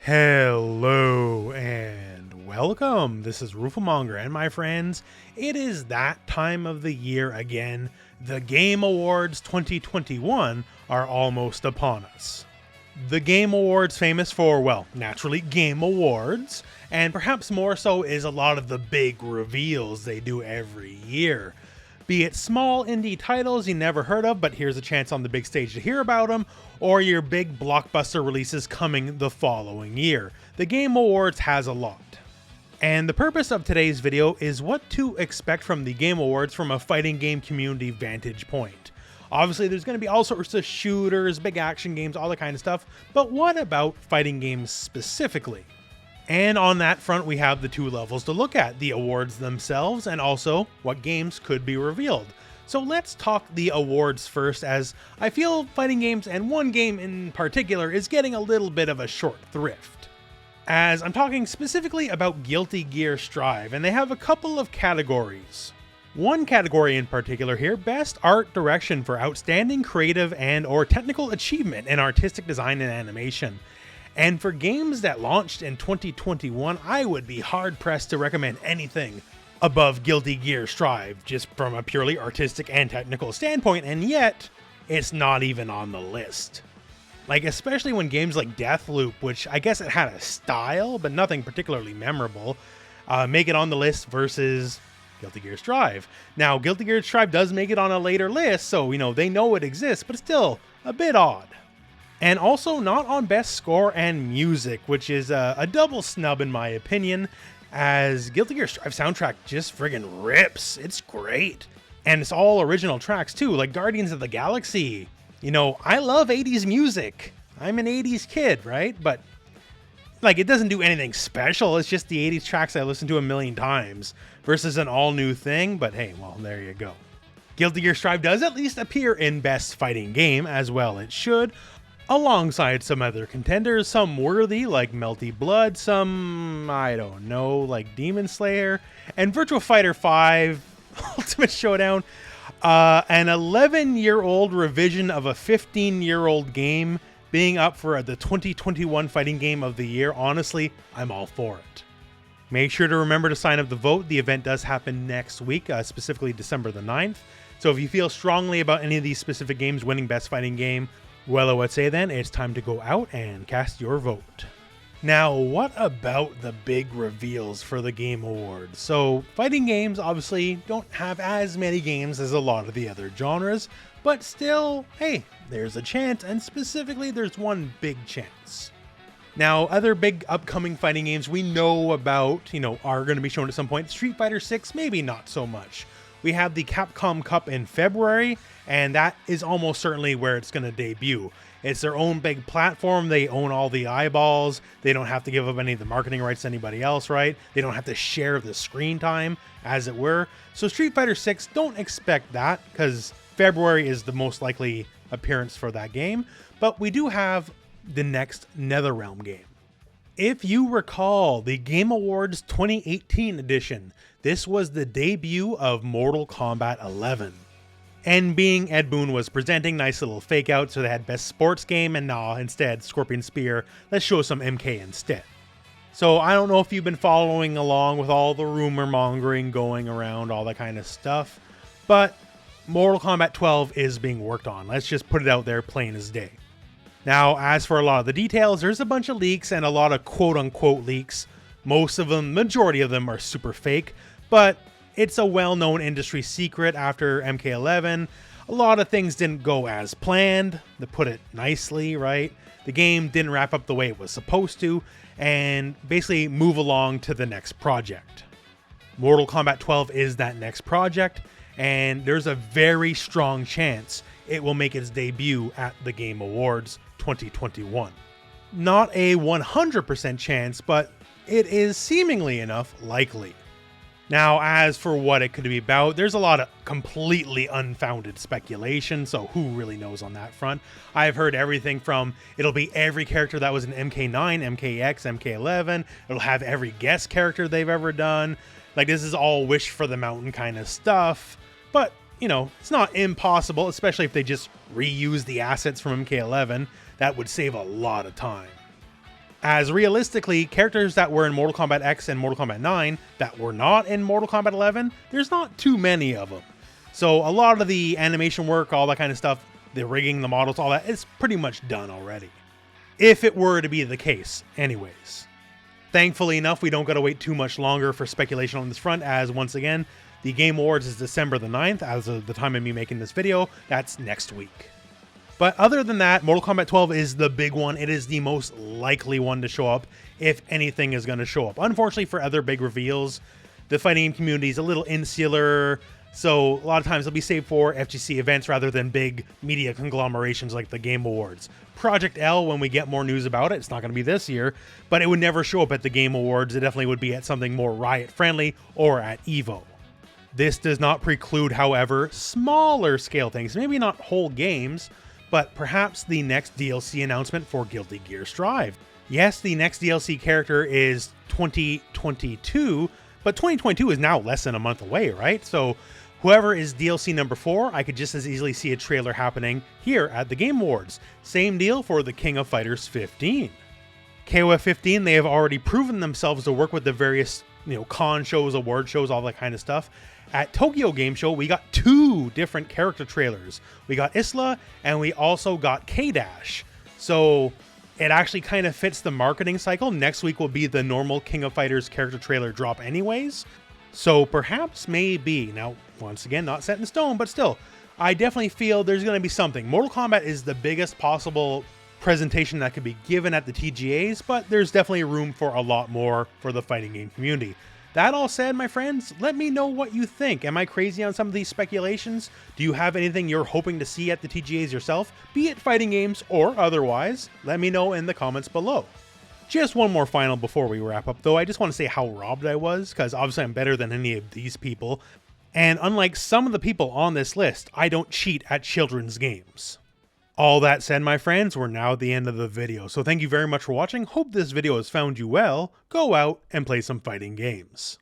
Hello and welcome. This is Rooflemonger, and my friends, it is that time of the year again. The Game Awards 2021 are almost upon us. The Game Awards, famous for, well, naturally, Game Awards, and perhaps more so is a lot of the big reveals they do every year. Be it small indie titles you never heard of, but here's a chance on the big stage to hear about them, or your big blockbuster releases coming the following year. The Game Awards has a lot. And the purpose of today's video is what to expect from the Game Awards from a fighting game community vantage point. Obviously, there's going to be all sorts of shooters, big action games, all that kind of stuff, but what about fighting games specifically? And on that front, we have the two levels to look at, the awards themselves and also what games could be revealed. So let's talk the awards first, as I feel fighting games and one game in particular is getting a little bit of a short thrift. As I'm talking specifically about Guilty Gear Strive, and they have a couple of categories. One category in particular here, Best Art Direction for outstanding creative and or technical achievement in artistic design and animation. And for games that launched in 2021, I would be hard-pressed to recommend anything above Guilty Gear Strive, just from a purely artistic and technical standpoint, and yet, it's not even on the list. Like, especially when games like Deathloop, which I guess it had a style, but nothing particularly memorable, make it on the list versus Guilty Gear Strive. Now, Guilty Gear Strive does make it on a later list, so, they know it exists, but it's still a bit odd. And also not on Best Score and Music, which is a double snub in my opinion, as Guilty Gear Strive soundtrack just friggin' rips. It's great. And it's all original tracks too, like Guardians of the Galaxy. I love 80s music. I'm an 80s kid, right? But it doesn't do anything special. It's just the 80s tracks I listened to a million times versus an all new thing. But hey, well, there you go. Guilty Gear Strive does at least appear in Best Fighting Game, as well it should, alongside some other contenders, some worthy like Melty Blood, some, I don't know, like Demon Slayer, and Virtua Fighter 5 Ultimate Showdown, an 11-year-old revision of a 15-year-old game being up for the 2021 Fighting Game of the Year. Honestly, I'm all for it. Make sure to remember to sign up to vote. The event does happen next week, specifically December the 9th. So if you feel strongly about any of these specific games winning Best Fighting Game, well, I would say then it's time to go out and cast your vote. Now, what about the big reveals for the Game Awards? So, fighting games obviously don't have as many games as a lot of the other genres, but still, hey, there's a chance, and specifically there's one big chance. Now, other big upcoming fighting games we know about, are going to be shown at some point. Street Fighter 6, maybe not so much. We have the Capcom Cup in February, and that is almost certainly where it's going to debut. It's their own big platform. They own all the eyeballs. They don't have to give up any of the marketing rights to anybody else, right? They don't have to share the screen time, as it were. So Street Fighter 6, don't expect that, because February is the most likely appearance for that game. But we do have the next NetherRealm game. If you recall, the Game Awards 2018 edition, this was the debut of Mortal Kombat 11. And being Ed Boon was presenting, nice little fake out, so they had Best Sports Game, and instead, Scorpion Spear, let's show some MK instead. So I don't know if you've been following along with all the rumor mongering going around, all that kind of stuff, but Mortal Kombat 12 is being worked on. Let's just put it out there plain as day. Now, as for a lot of the details, there's a bunch of leaks and a lot of quote-unquote leaks. Most of them, majority of them are super fake, but it's a well-known industry secret after MK11. A lot of things didn't go as planned, to put it nicely, right? The game didn't wrap up the way it was supposed to, and basically move along to the next project. Mortal Kombat 12 is that next project, and there's a very strong chance it will make its debut at the Game Awards 2021. Not a 100% chance, but it is seemingly enough likely. Now, as for what it could be about, there's a lot of completely unfounded speculation, so who really knows on that front? I've heard everything from it'll be every character that was in MK9, MKX, MK11, it'll have every guest character they've ever done. This is all wish for the mountain kind of stuff, but it's not impossible, especially if they just reuse the assets from MK11. That would save a lot of time. As realistically, characters that were in Mortal Kombat X and Mortal Kombat 9 that were not in Mortal Kombat 11, there's not too many of them. So a lot of the animation work, all that kind of stuff, the rigging, the models, all that, is pretty much done already. If it were to be the case, anyways. Thankfully enough, we don't gotta wait too much longer for speculation on this front, as once again, the Game Awards is December the 9th, as of the time of me making this video. That's next week. But other than that, Mortal Kombat 12 is the big one. It is the most likely one to show up, if anything is going to show up. Unfortunately, for other big reveals, the fighting game community is a little insular, so a lot of times it'll be saved for FGC events rather than big media conglomerations like the Game Awards. Project L, when we get more news about it, it's not going to be this year, but it would never show up at the Game Awards. It definitely would be at something more Riot-friendly or at EVO. This does not preclude, however, smaller scale things, maybe not whole games, but perhaps the next DLC announcement for Guilty Gear Strive. Yes, the next DLC character is 2022, but 2022 is now less than a month away, right? So whoever is DLC number 4, I could just as easily see a trailer happening here at the Game Awards. Same deal for the King of Fighters 15. KOF 15, they have already proven themselves to work with the various, con shows, award shows, all that kind of stuff. At Tokyo Game Show, we got 2 different character trailers. We got Isla, and we also got K-Dash. So it actually kind of fits the marketing cycle. Next week will be the normal King of Fighters character trailer drop anyways. So perhaps, maybe, now, once again, not set in stone, but still, I definitely feel there's going to be something. Mortal Kombat is the biggest possible presentation that could be given at the TGAs, but there's definitely room for a lot more for the fighting game community. That all said, my friends, let me know what you think. Am I crazy on some of these speculations? Do you have anything you're hoping to see at the TGAs yourself, be it fighting games or otherwise? Let me know in the comments below. Just one more final before we wrap up, though. I just want to say how robbed I was, because obviously I'm better than any of these people. And unlike some of the people on this list, I don't cheat at children's games. All that said, my friends, we're now at the end of the video, so thank you very much for watching. Hope this video has found you well. Go out and play some fighting games.